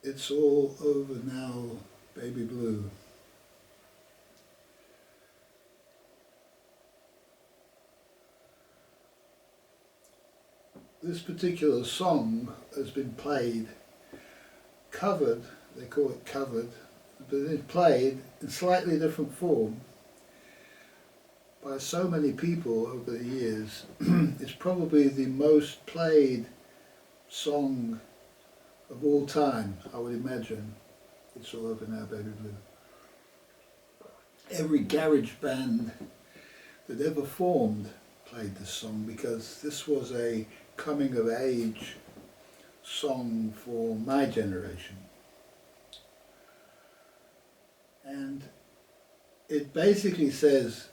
It's all over now, baby blue. This particular song has been played, covered, they call it covered, but it's played in slightly different form by so many people over the years. It's probably the most played song of all time, I would imagine. It's all over now, baby blue. Every garage band that ever formed played this song because this was a coming of age song for my generation. And it basically says,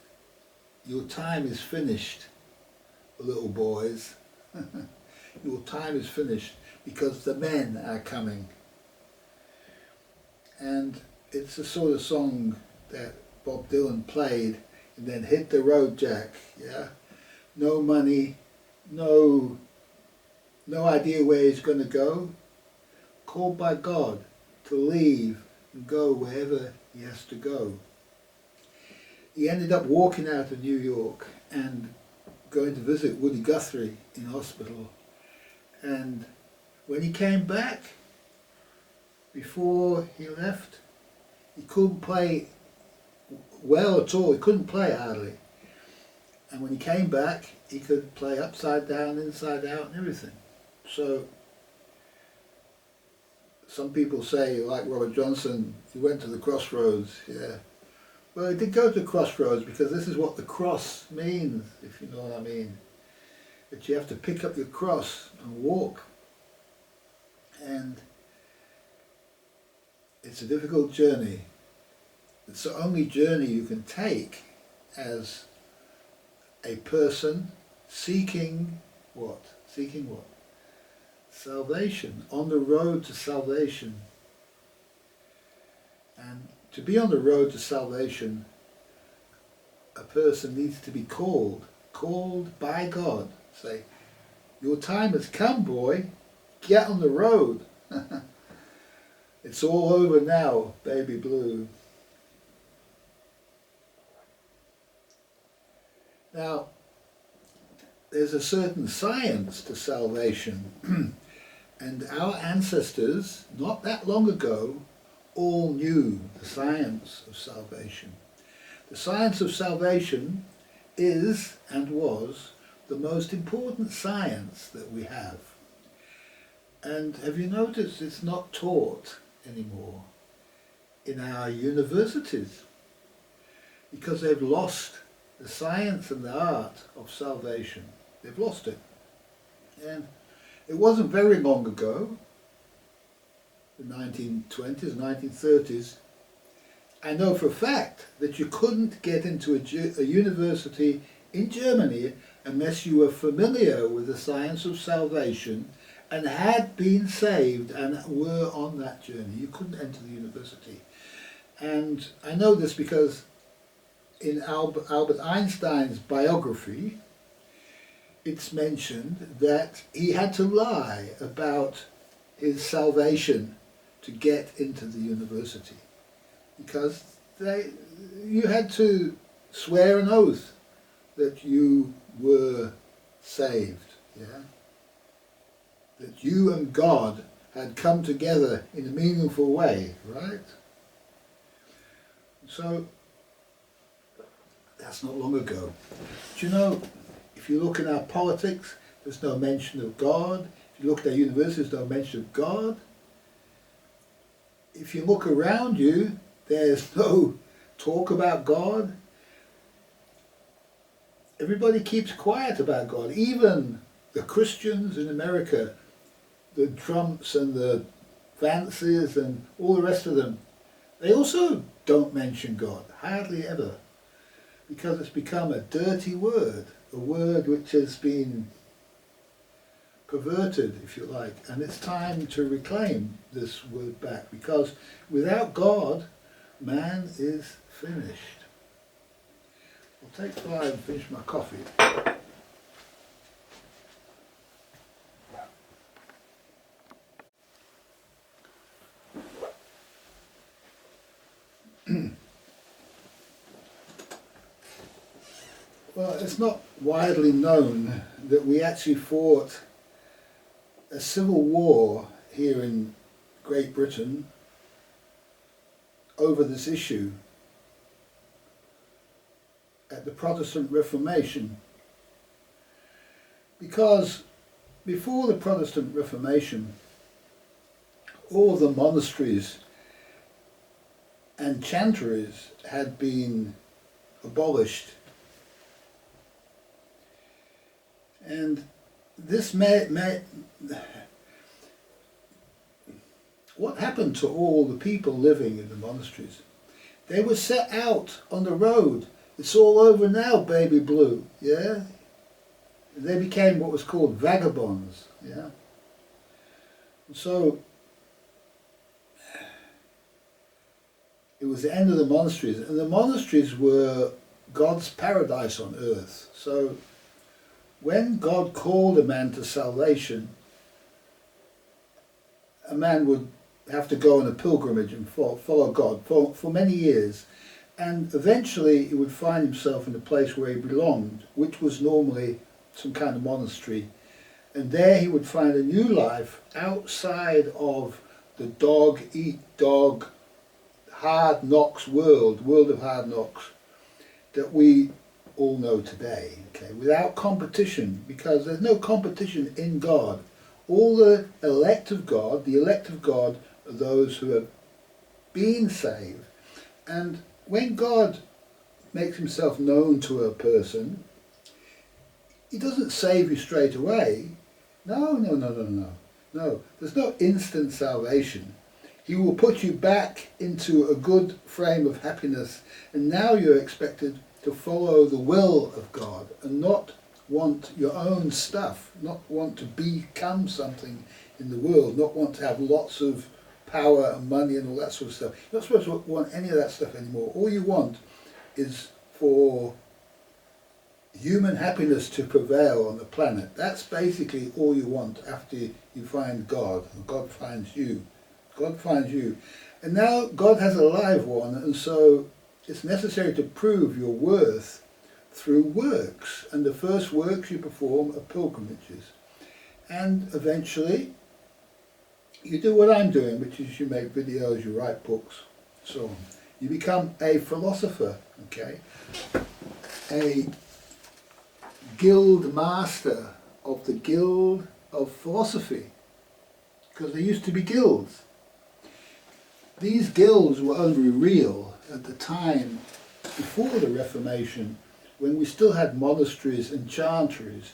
your time is finished, little boys. Your time is finished because the men are coming. And it's the sort of song that Bob Dylan played and then hit the road, Jack, yeah? No money, no idea where he's going to go. Called by God to leave and go wherever he has to go. He ended up walking out of New York and going to visit Woody Guthrie in hospital. And when he came back, before he left, he couldn't play well at all. He couldn't play hardly. And when he came back, he could play upside down, inside out, and everything. So some people say, like Robert Johnson, he went to the crossroads, yeah. Well, he did go to the crossroads because this is what the cross means, if you know what I mean. That you have to pick up your cross and walk. And it's a difficult journey. It's the only journey you can take as a person seeking what? Seeking what? Salvation, on the road to salvation. And to be on the road to salvation, a person needs to be called called by God. Say, your time has come, boy. Get on the road. It's all over now, baby blue. Now, there's a certain science to salvation. And our ancestors, not that long ago, all knew the science of salvation. The science of salvation is and was the most important science that we have. And have you noticed it's not taught anymore in our universities? Because they've lost the science and the art of salvation. They've lost it. And it wasn't very long ago, the 1920s, 1930s, I know for a fact that you couldn't get into a university in Germany unless you were familiar with the science of salvation and had been saved and were on that journey. You couldn't enter the university. And I know this because in Albert Einstein's biography, it's mentioned that he had to lie about his salvation to get into the university, because you had to swear an oath that you were saved, yeah? That you and God had come together in a meaningful way, right? So, that's not long ago. Do you know, if you look in our politics, there's no mention of God. If you look at our universities, there's no mention of God. If you look around you, there's no talk about God. Everybody keeps quiet about God. Even the Christians in America, the Trumps and the Vances and all the rest of them, they also don't mention God, hardly ever, because it's become a dirty word, a word which has been perverted, if you like, and it's time to reclaim this word back, because without God, man is finished. I'll take 5 and finish my coffee. Well, it's not widely known that we actually fought a civil war here in Great Britain over this issue at the Protestant Reformation, because before the Protestant Reformation, all the monasteries and chantries had been abolished. And this what happened to all the people living in the monasteries? They were set out on the road. It's all over now, baby blue, yeah? They became what was called vagabonds, yeah? And so it was the end of the monasteries, and the monasteries were God's paradise on earth. So when God called a man to salvation, a man would have to go on a pilgrimage and follow God for many years, and eventually he would find himself in a place where he belonged, which was normally some kind of monastery, and there he would find a new life outside of the dog-eat-dog hard knocks world of hard knocks that we all know today, okay, without competition, because there's no competition in God. All the elect of God are those who have been saved, and when God makes himself known to a person, he doesn't save you straight away. No, there's no instant salvation. He will put you back into a good frame of happiness, and now you're expected to follow the will of God and not want your own stuff, not want to become something in the world, not want to have lots of power and money and all that sort of stuff. You're not supposed to want any of that stuff anymore. All you want is for human happiness to prevail on the planet. That's basically all you want after you find God, and God finds you. God finds you. And now God has a live one, and so it's necessary to prove your worth through works. And the first works you perform are pilgrimages. And eventually, you do what I'm doing, which is you make videos, you write books, so on. You become a philosopher, okay? A guild master of the Guild of Philosophy, because there used to be guilds. These guilds were only real at the time before the Reformation, when we still had monasteries and chantries,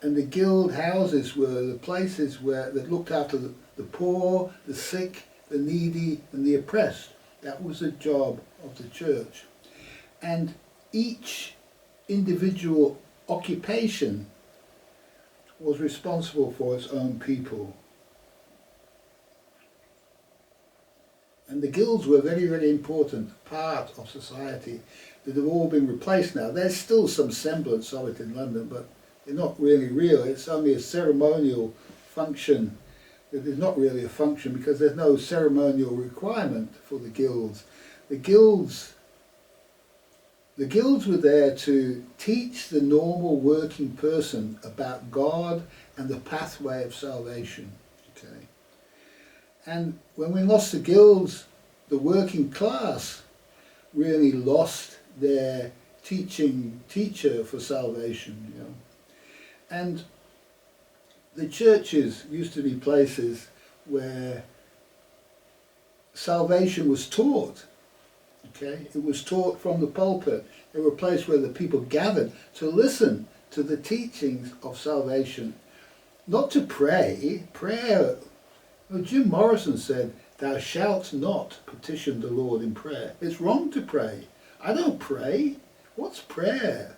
and the guild houses were the places that looked after the poor, the sick, the needy and the oppressed. That was the job of the church. And each individual occupation was responsible for its own people. And the guilds were a very, very important part of society that have all been replaced now. There's still some semblance of it in London, but they're not really real. It's only a ceremonial function. It is not really a function because there's no ceremonial requirement for the guilds. The guilds were there to teach the normal working person about God and the pathway of salvation. Okay. And when we lost the guilds, the working class really lost their teacher for salvation, you know. And the churches used to be places where salvation was taught. Okay, it was taught from the pulpit. They were a place where the people gathered to listen to the teachings of salvation, not to pray. Prayer. Well, Jim Morrison said, "Thou shalt not petition the Lord in prayer." It's wrong to pray. I don't pray. What's prayer?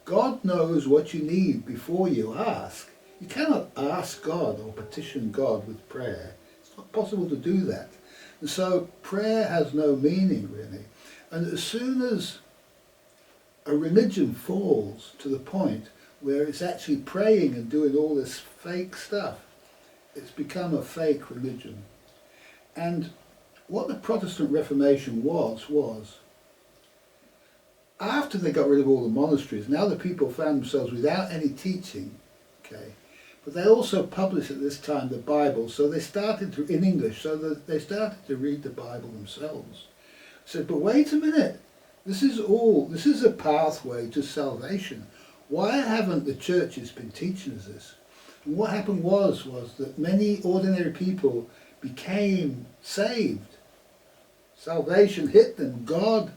God knows what you need before you ask. You cannot ask God or petition God with prayer. It's not possible to do that. And so prayer has no meaning really. And as soon as a religion falls to the point where it's actually praying and doing all this fake stuff, it's become a fake religion. And what the Protestant Reformation was after they got rid of all the monasteries, now the people found themselves without any teaching, okay, but they also published at this time the Bible, so they started to, in English, so that they started to read the Bible themselves. Said, but wait a minute, this is a pathway to salvation. Why haven't the churches been teaching us this? And what happened was that many ordinary people became saved. Salvation hit them. God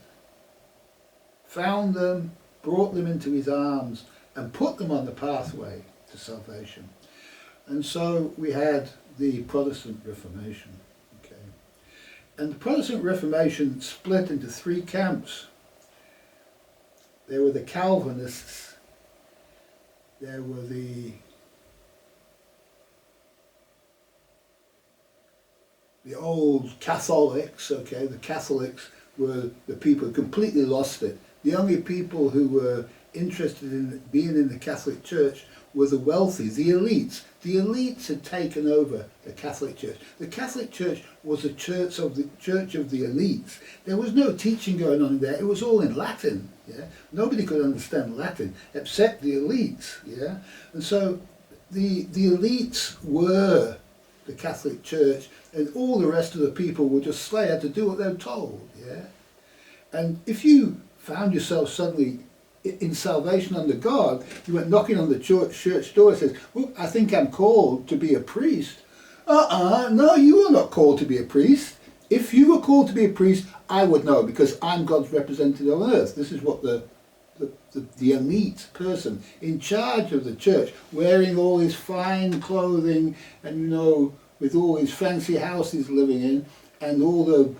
found them, brought them into his arms, and put them on the pathway to salvation. And so we had the Protestant Reformation. Okay. And the Protestant Reformation split into three camps. There were the Calvinists, there were the old Catholics, okay, the Catholics were the people who completely lost it. The only people who were interested in being in the Catholic Church were the wealthy, the elites. The elites had taken over the Catholic Church. The Catholic Church was a church of the elites. There was no teaching going on there. It was all in Latin. Yeah, nobody could understand Latin except the elites. Yeah, and so the elites were the Catholic Church, and all the rest of the people were just slated to do what they were told. Yeah, and if you found yourself suddenly in salvation under God, you went knocking on the church door and says, well, I think I'm called to be a priest. No, you are not called to be a priest. If you were called to be a priest, I would know, because I'm God's representative on earth. This is what the elite person in charge of the church, wearing all his fine clothing and, you know, with all his fancy houses living in, and all the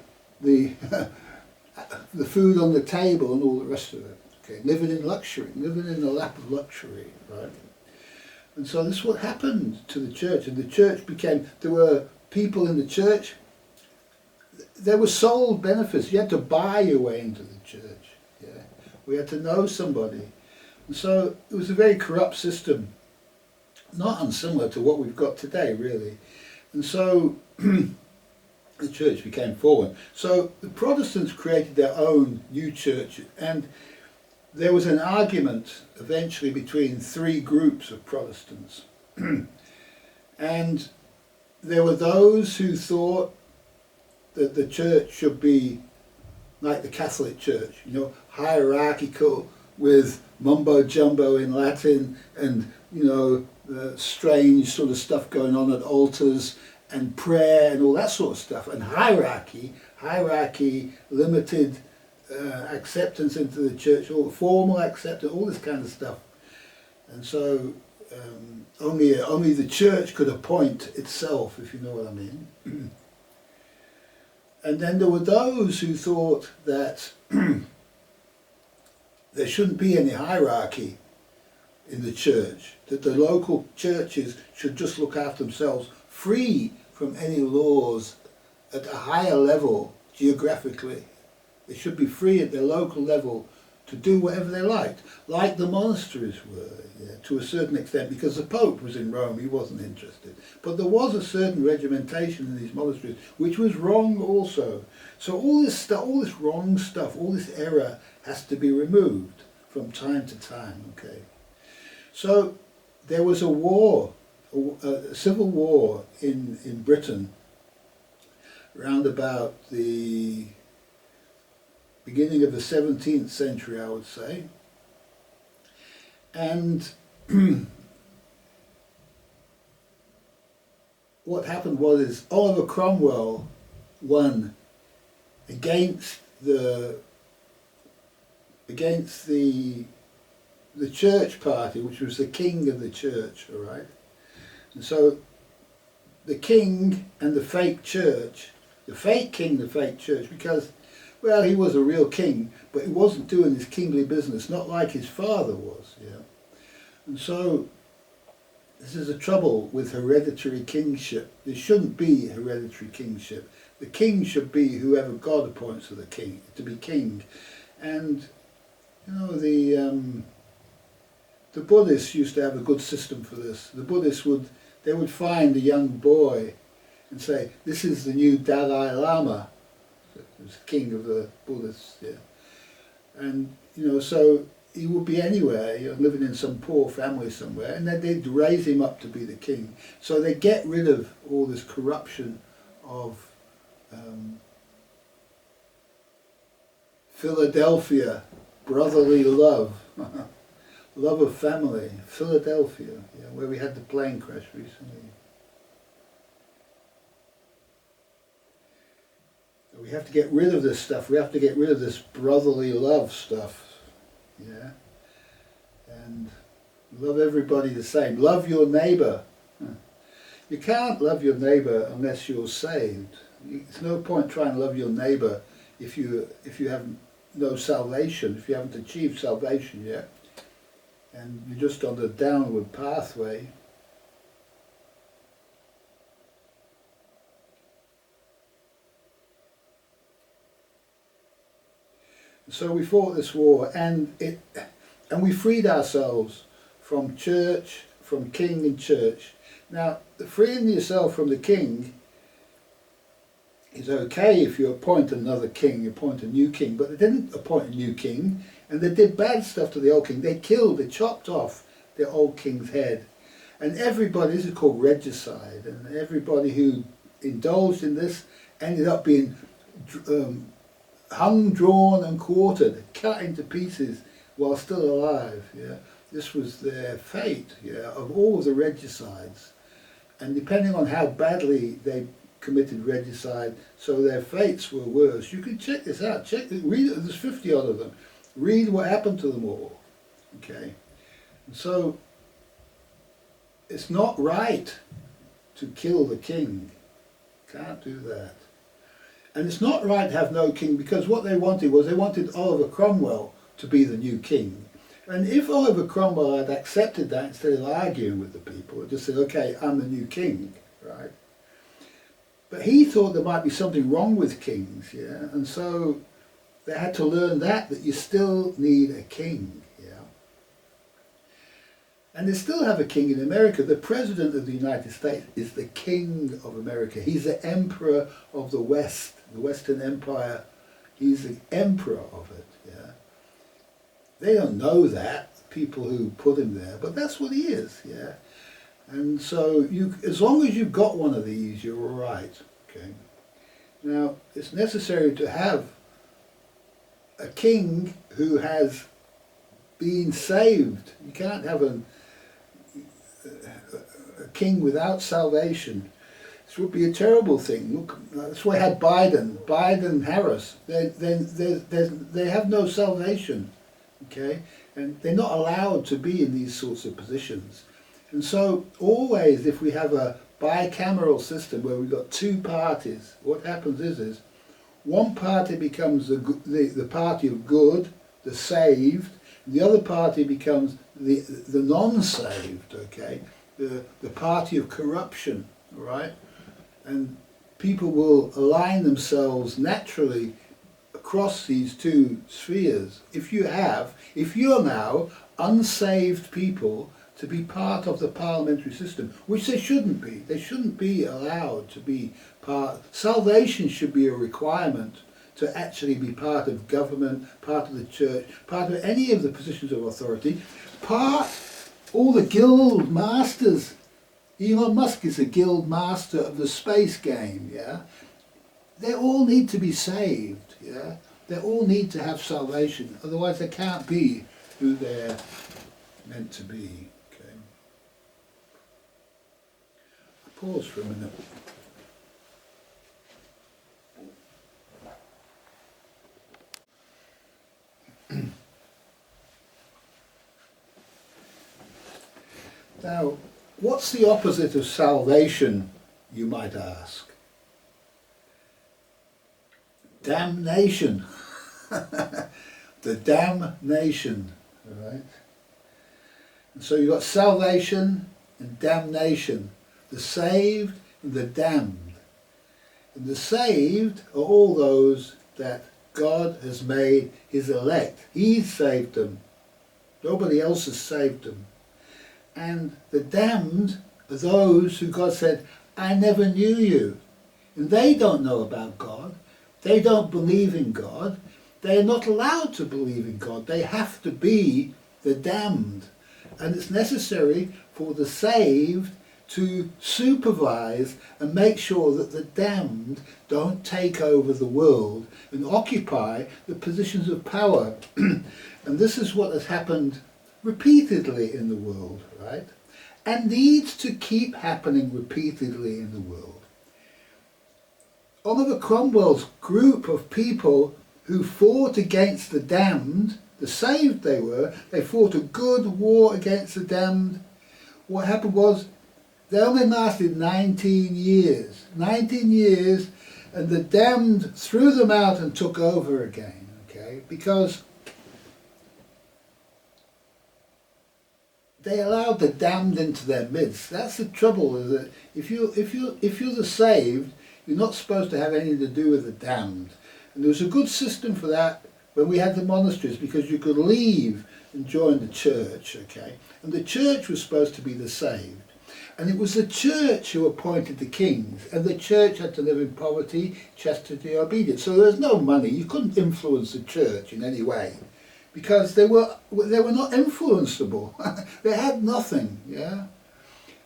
the food on the table and all the rest of it. Okay, living in luxury, living in the lap of luxury, right? And so this is what happened to the church, and the church became, there were people in the church, there were sold benefits. You had to buy your way into the church. Yeah, we had to know somebody. And so it was a very corrupt system, not unsimilar to what we've got today, really. And so the church became fallen. So the Protestants created their own new church, and there was an argument eventually between three groups of Protestants. And there were those who thought that the church should be like the Catholic Church, you know, hierarchical with mumbo jumbo in Latin and, you know, strange sort of stuff going on at altars and prayer and all that sort of stuff. And hierarchy, limited acceptance into the church, all formal acceptance, all this kind of stuff. And so only the church could appoint itself, if you know what I mean. And then there were those who thought that there shouldn't be any hierarchy in the church, that the local churches should just look after themselves, free from any laws at a higher level geographically. They should be free at their local level to do whatever they liked, like the monasteries were, yeah, to a certain extent, because the Pope was in Rome, he wasn't interested. But there was a certain regimentation in these monasteries, which was wrong also. So all this stuff, all this wrong stuff, all this error has to be removed from time to time, okay? So there was a war, a civil war in Britain around about the beginning of the 17th century, I would say. And what happened was Oliver Cromwell won against the church party, which was the king of the church, all right? And so the king and the fake church, the fake king, the fake church, because, well, he was a real king, but he wasn't doing his kingly business, not like his father was, yeah. And so this is a trouble with hereditary kingship. There shouldn't be hereditary kingship. The king should be whoever God appoints to the king, to be king. And, you know, the Buddhists used to have a good system for this. The Buddhists would find a young boy and say, this is the new Dalai Lama. He was king of the Buddhists, yeah. And, you know, so he would be anywhere, you know, living in some poor family somewhere, and then they'd raise him up to be the king. So they get rid of all this corruption of Philadelphia, brotherly love, love of family, Philadelphia, yeah, where we had the plane crash recently. We have to get rid of this stuff. We have to get rid of this brotherly love stuff, yeah, and love everybody the same. Love your neighbour. You can't love your neighbour unless you're saved. It's no point trying to love your neighbour if you have no salvation, if you haven't achieved salvation yet, and you're just on the downward pathway. So we fought this war, and we freed ourselves from church, from king and church. Now, freeing yourself from the king is okay if you appoint another king, you appoint a new king, but they didn't appoint a new king, and they did bad stuff to the old king. They chopped off the old king's head. And everybody, this is called regicide, and everybody who indulged in this ended up being hung, drawn and quartered, cut into pieces while still alive. Yeah, this was their fate. Yeah, of all of the regicides, and depending on how badly they committed regicide, so their fates were worse. You can check this out. Read it. There's 50 odd of them. Read what happened to them all. Okay, and so it's not right to kill the king. Can't do that. And it's not right to have no king, because what they wanted was, they wanted Oliver Cromwell to be the new king. And if Oliver Cromwell had accepted that instead of arguing with the people, just said, okay, I'm the new king, right? But he thought there might be something wrong with kings, yeah? And so they had to learn that you still need a king, yeah? And they still have a king in America. The President of the United States is the King of America. He's the Emperor of the West, the Western Empire. He's the Emperor of it, yeah. They don't know that, people who put him there, but that's what he is, yeah. And so as long as you've got one of these, you're all right, okay. Now, it's necessary to have a king who has been saved. You can't have a king without salvation. This would be a terrible thing. Look, that's why I had Biden, Harris. They have no salvation, okay? And they're not allowed to be in these sorts of positions. And so always, if we have a bicameral system where we've got two parties, what happens is one party becomes the party of good, the saved, and the other party becomes the non-saved, okay? The party of corruption, all right? And people will align themselves naturally across these two spheres. If you're now unsaved people to be part of the parliamentary system, which they shouldn't be. They shouldn't be allowed to be part. Salvation should be a requirement to actually be part of government, part of the church, part of any of the positions of authority, all the guild masters. Elon Musk is a guild master of the space game, yeah? They all need to be saved, yeah? They all need to have salvation, otherwise they can't be who they're meant to be, okay? I'll pause for a minute. Now, what's the opposite of salvation, you might ask? Damnation. The damnation, all right? And so you've got salvation and damnation, the saved and the damned. And the saved are all those that God has made his elect. He's saved them. Nobody else has saved them. And the damned are those who God said, I never knew you. And they don't know about God. They don't believe in God. They are not allowed to believe in God. They have to be the damned. And it's necessary for the saved to supervise and make sure that the damned don't take over the world and occupy the positions of power. And this is what has happened repeatedly in the world, right? And needs to keep happening repeatedly in the world. Oliver Cromwell's group of people who fought against the damned, the saved they fought a good war against the damned. What happened was they only lasted 19 years. 19 years, and the damned threw them out and took over again, okay? Because they allowed the damned into their midst. That's the trouble, is that if you're the saved, you're not supposed to have anything to do with the damned. And there was a good system for that when we had the monasteries, because you could leave and join the church, okay? And the church was supposed to be the saved. And it was the church who appointed the kings, and the church had to live in poverty, chastity, obedience. So there was no money. You couldn't influence the church in any way, because they were not influenceable. They had nothing, yeah?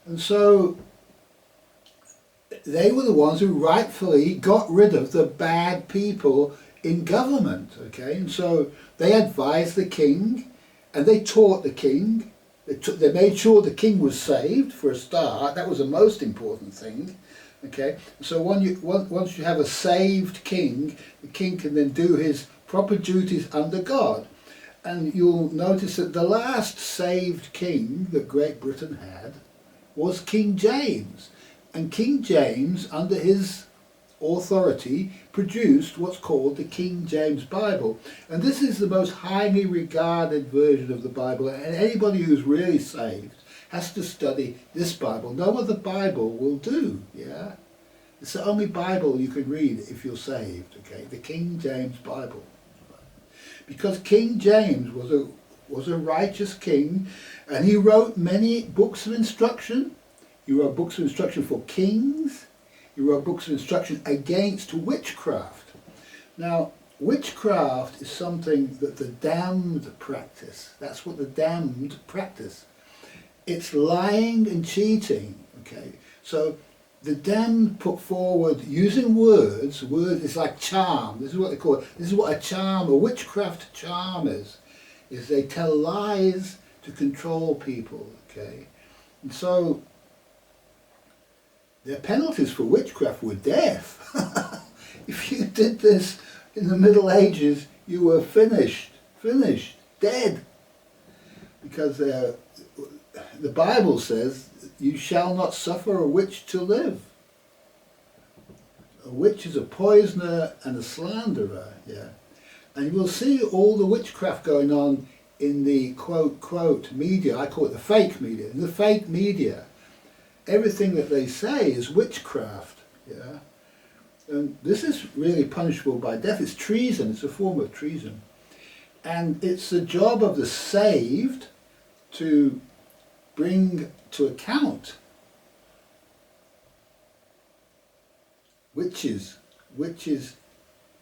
And so they were the ones who rightfully got rid of the bad people in government, okay? And so they advised the king, and they taught the king. They made sure the king was saved for a start. That was the most important thing, okay? So once you have a saved king, the king can then do his proper duties under God. And you'll notice that the last saved king that Great Britain had was King James. And King James, under his authority, produced what's called the King James Bible. And this is the most highly regarded version of the Bible. And anybody who's really saved has to study this Bible. No other Bible will do, yeah? It's the only Bible you can read if you're saved, okay? The King James Bible. Because King James was was a righteous king, and he wrote many books of instruction. He wrote books of instruction for kings. He wrote books of instruction against witchcraft. Now, witchcraft is something that the damned practice. That's what the damned practice. It's lying and cheating, okay? So the damned put forward, using words, word is like charm. This is what they call it. This is what a charm, a witchcraft charm is they tell lies to control people, okay? And so their penalties for witchcraft were death. If you did this in the Middle Ages, you were finished, dead. Because the Bible says, you shall not suffer a witch to live. A witch is a poisoner and a slanderer, yeah. And you will see all the witchcraft going on in the quote media. I call it the fake media. In the fake media, everything that they say is witchcraft, yeah. And this is really punishable by death. It's treason. It's a form of treason. And it's the job of the saved to bring to account witches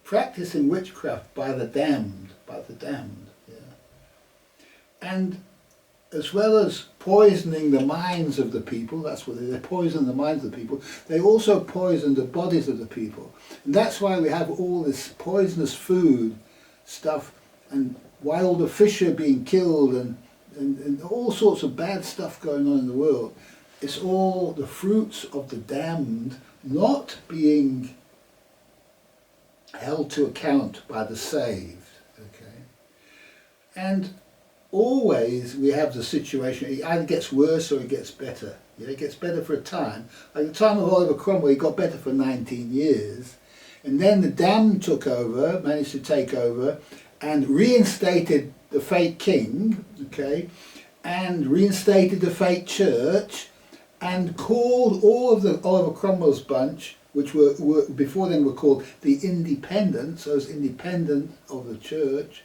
practicing witchcraft by the damned, yeah. And as well as poisoning the minds of the people, that's what they poison the minds of the people, they also poison the bodies of the people. And that's why we have all this poisonous food stuff, and wild the fish are being killed, and all sorts of bad stuff going on in the world. It's all the fruits of the damned not being held to account by the saved, okay? And always we have the situation, it either gets worse or it gets better. Yeah, it gets better for a time. Like the time of Oliver Cromwell, it got better for 19 years. And then the damned took over, managed to take over, and reinstated the fake king, okay, and reinstated the fake church, and called all of the Oliver Cromwell's bunch, which were before then were called the independents, those independent of the church,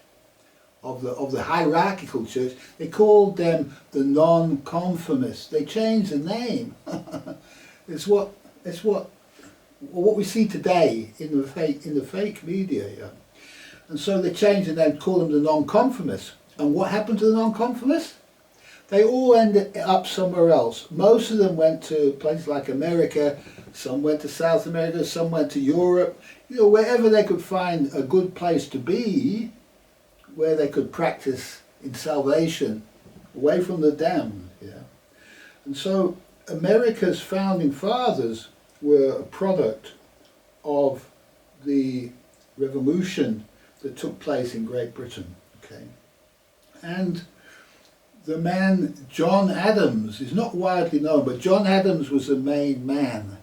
of the hierarchical church, they called them the non-conformists. They changed the name. It's what we see today in the fake media. Yeah? And so they changed the name, called them the non-conformists. And what happened to the non-conformists? They all ended up somewhere else. Most of them went to places like America, some went to South America, some went to Europe, wherever they could find a good place to be, where they could practice in salvation, away from the damned. Yeah? And so America's founding fathers were a product of the revolution that took place in Great Britain. Okay? And the man John Adams is not widely known, but John Adams was the main man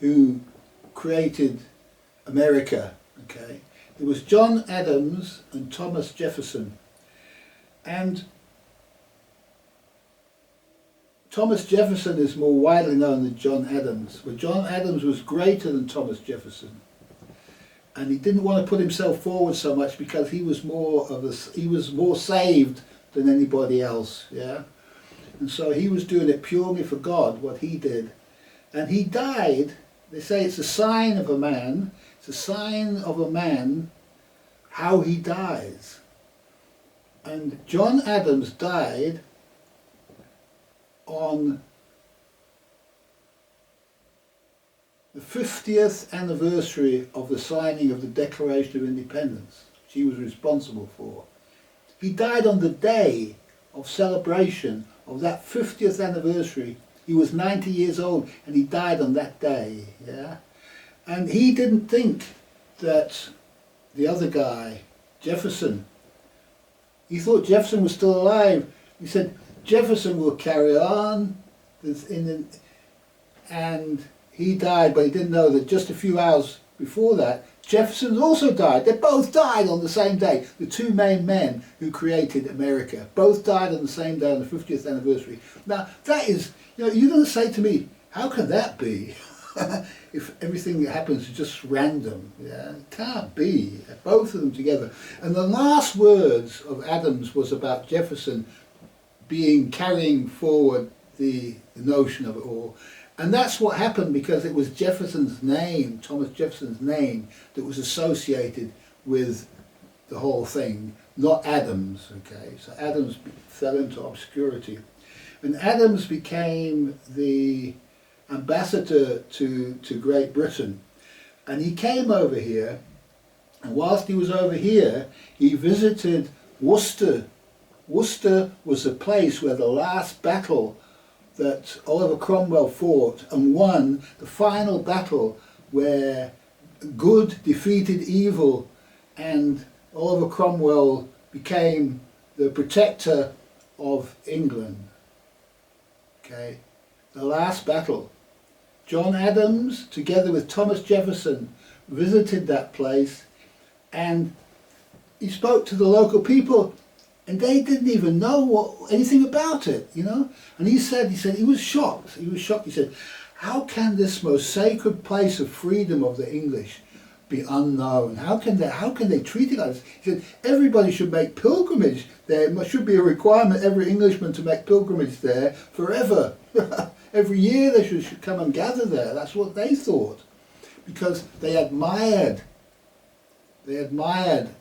who created America. Okay, it was John Adams and Thomas Jefferson, and Thomas Jefferson is more widely known than John Adams, but John Adams was greater than Thomas Jefferson, and he didn't want to put himself forward so much because he was more saved than anybody else, yeah? And so he was doing it purely for God, what he did. And he died. They say it's a sign of a man, how he dies. And John Adams died on the 50th anniversary of the signing of the Declaration of Independence, which he was responsible for. He died on the day of celebration of that 50th anniversary. He was 90 years old and he died on that day, yeah? And he didn't think that the other guy, Jefferson, he thought Jefferson was still alive. He said, Jefferson will carry on. And he died, but he didn't know that just a few hours before that, Jefferson also died. They both died on the same day. The two main men who created America both died on the same day on the 50th anniversary. Now, that is, you're going to say to me, how can that be? if everything that happens is just random. Yeah, it can't be. Both of them together. And the last words of Adams was about Jefferson carrying forward the notion of it all. And that's what happened, because it was Jefferson's name, Thomas Jefferson's name, that was associated with the whole thing, not Adams. Okay, so Adams fell into obscurity. And Adams became the ambassador to Great Britain. And he came over here, and whilst he was over here, he visited Worcester. Worcester was the place where the last battle that Oliver Cromwell fought and won, the final battle where good defeated evil, and Oliver Cromwell became the protector of England. Okay, the last battle. John Adams, together with Thomas Jefferson, visited that place, and he spoke to the local people, and they didn't even know anything about it, you know. And he said he was shocked. He was shocked. He said, "How can this most sacred place of freedom of the English be unknown? How can they treat it like this?" He said, "Everybody should make pilgrimage there. It should be a requirement, every Englishman, to make pilgrimage there forever." Every year they should come and gather there. That's what they thought, because they admired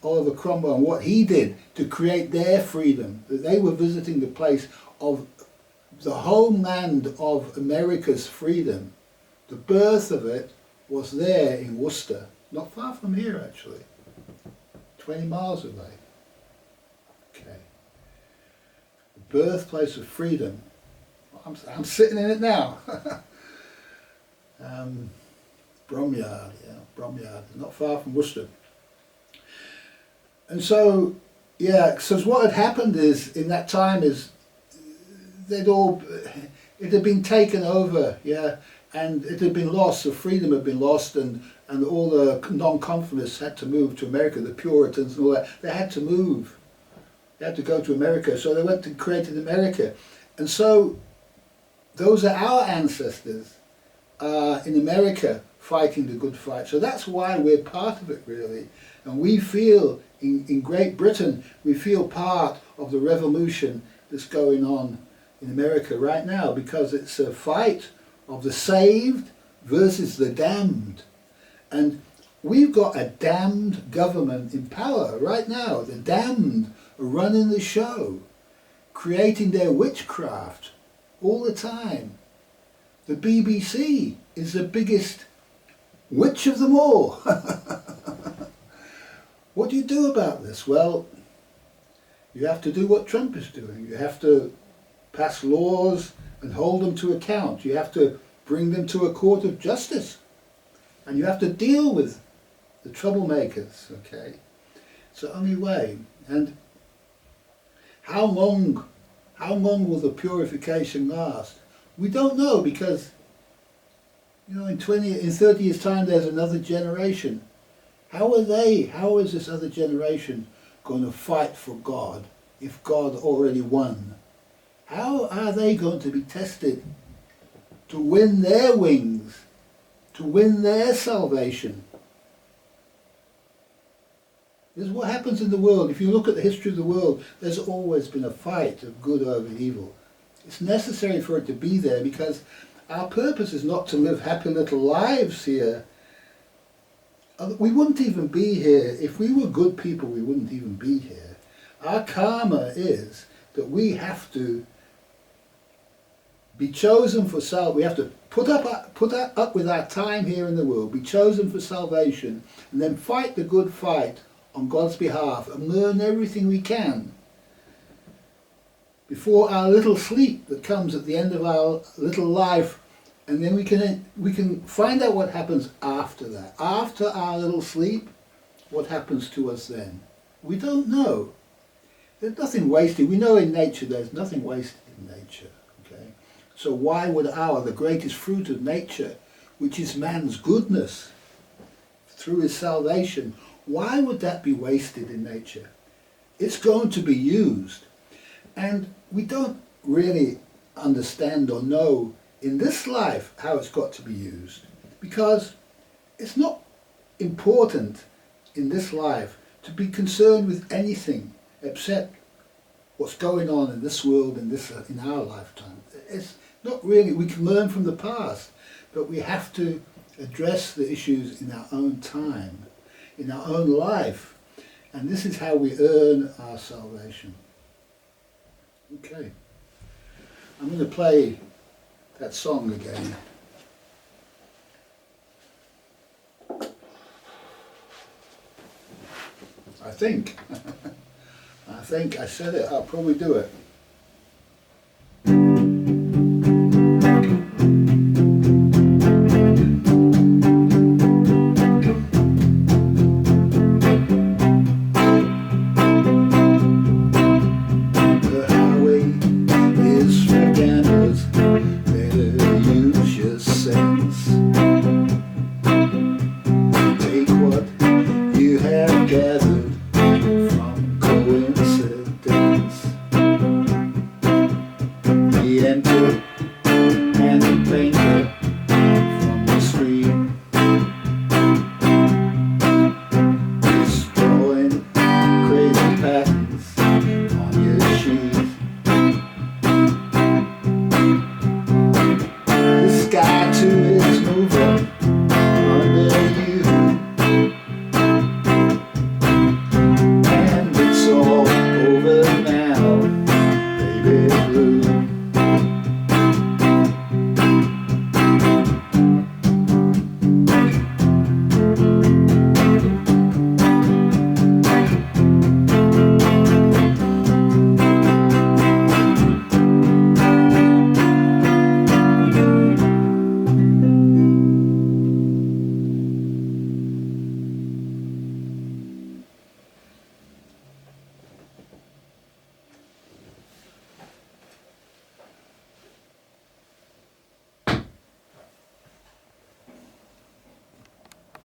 Oliver Cromwell and what he did to create their freedom. That they were visiting the place of the homeland of America's freedom. The birth of it was there in Worcester, not far from here actually, 20 miles away. Okay, the birthplace of freedom. I'm sitting in it now. Bromyard, not far from Worcester. And so, so what had happened is, in that time, is it had been taken over, and it had been lost, the freedom had been lost, and all the non-conformists had to move to America, the Puritans and all that. They had to move. They had to go to America, so they went and created America. And so, those are our ancestors in America fighting the good fight. So that's why we're part of it, really. And we feel, in Great Britain, we feel part of the revolution that's going on in America right now, because it's a fight of the saved versus the damned. And we've got a damned government in power right now. The damned are running the show, creating their witchcraft all the time. The BBC is the biggest witch of them all. What do you do about this? Well, you have to do what Trump is doing. You have to pass laws and hold them to account. You have to bring them to a court of justice. And you have to deal with the troublemakers, okay? It's the only way. And how long will the purification last? We don't know, because in 30 years' time there's another generation. How is this other generation going to fight for God if God already won? How are they going to be tested to win their wings, to win their salvation? This is what happens in the world. If you look at the history of the world, there's always been a fight of good over evil. It's necessary for it to be there, because our purpose is not to live happy little lives here. We wouldn't even be here. If we were good people, we wouldn't even be here. Our karma is that we have to be chosen for salvation. We have to put up with our time here in the world, be chosen for salvation, and then fight the good fight on God's behalf and learn everything we can before our little sleep that comes at the end of our little life. And then we can find out what happens after that. After our little sleep, what happens to us then? We don't know. There's nothing wasted. We know in nature there's nothing wasted in nature. Okay? So why would the greatest fruit of nature, which is man's goodness through his salvation, why would that be wasted in nature? It's going to be used. And we don't really understand or know in this life how it's got to be used. Because it's not important in this life to be concerned with anything except what's going on in this world and in our lifetime. It's not really, we can learn from the past, but we have to address the issues in our own time, in our own life, and this is how we earn our salvation. Okay, I'm going to play that song again. I think I said it, I'll probably do it. Enter